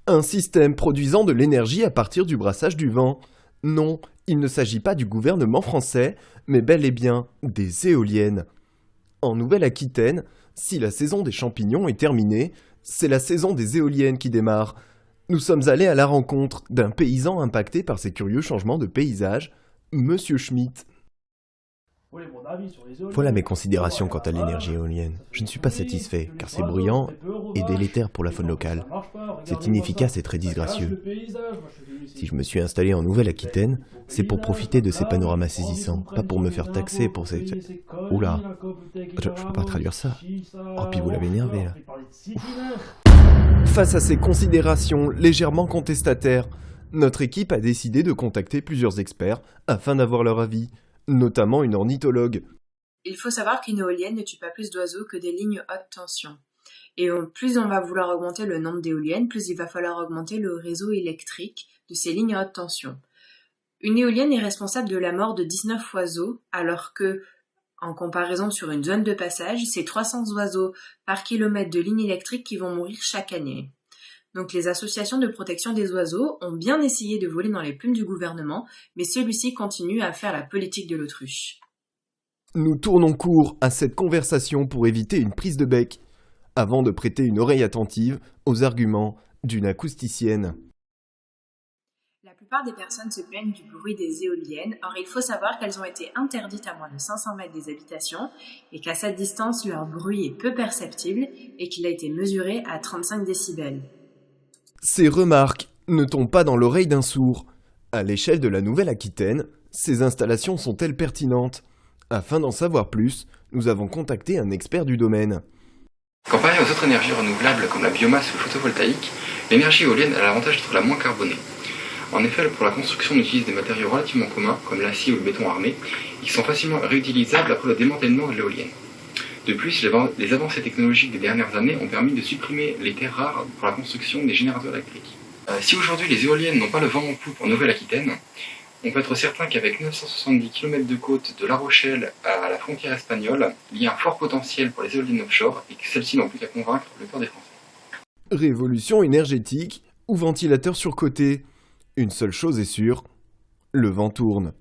Un système produisant de l'énergie à partir du brassage du vent. Non, il ne s'agit pas du gouvernement français, mais bel et bien des éoliennes. En Nouvelle-Aquitaine, si la saison des champignons est terminée, c'est la saison des éoliennes qui démarre. Nous sommes allés à la rencontre d'un paysan impacté par ces curieux changements de paysage, Monsieur Schmitt. Voilà mes considérations quant à l'énergie éolienne. Je ne suis pas satisfait, car c'est bruyant et délétère pour la faune locale. C'est inefficace et très disgracieux. Si je me suis installé en Nouvelle-Aquitaine, c'est pour profiter de ces panoramas saisissants, pas pour me faire taxer pour ces... Oula, je peux pas traduire ça. Oh, puis vous l'avez énervé, là. Face à ces considérations légèrement contestataires, notre équipe a décidé de contacter plusieurs experts afin d'avoir leur avis, notamment une ornithologue. Il faut savoir qu'une éolienne ne tue pas plus d'oiseaux que des lignes haute tension. Et plus on va vouloir augmenter le nombre d'éoliennes, plus il va falloir augmenter le réseau électrique de ces lignes haute tension. Une éolienne est responsable de la mort de 19 oiseaux, alors que, en comparaison sur une zone de passage, c'est 300 oiseaux par kilomètre de ligne électrique qui vont mourir chaque année. Donc les associations de protection des oiseaux ont bien essayé de voler dans les plumes du gouvernement, mais celui-ci continue à faire la politique de l'autruche. Nous tournons court à cette conversation pour éviter une prise de bec, avant de prêter une oreille attentive aux arguments d'une acousticienne. La plupart des personnes se plaignent du bruit des éoliennes, or il faut savoir qu'elles ont été interdites à moins de 500 mètres des habitations et qu'à cette distance, leur bruit est peu perceptible et qu'il a été mesuré à 35 décibels. Ces remarques ne tombent pas dans l'oreille d'un sourd. À l'échelle de la Nouvelle-Aquitaine, ces installations sont-elles pertinentes ? Afin d'en savoir plus, nous avons contacté un expert du domaine. Comparé aux autres énergies renouvelables comme la biomasse ou le photovoltaïque, l'énergie éolienne a l'avantage d'être la moins carbonée. En effet, pour la construction, on utilise des matériaux relativement communs, comme l'acier ou le béton armé, qui sont facilement réutilisables après le démantèlement de l'éolienne. De plus, les avancées technologiques des dernières années ont permis de supprimer les terres rares pour la construction des générateurs électriques. Si aujourd'hui les éoliennes n'ont pas le vent en poupe en Nouvelle-Aquitaine, on peut être certain qu'avec 970 km de côte de La Rochelle à la frontière espagnole, il y a un fort potentiel pour les éoliennes offshore et que celles-ci n'ont plus qu'à convaincre le cœur des Français. Révolution énergétique ou ventilateur surcoté ? Une seule chose est sûre, le vent tourne.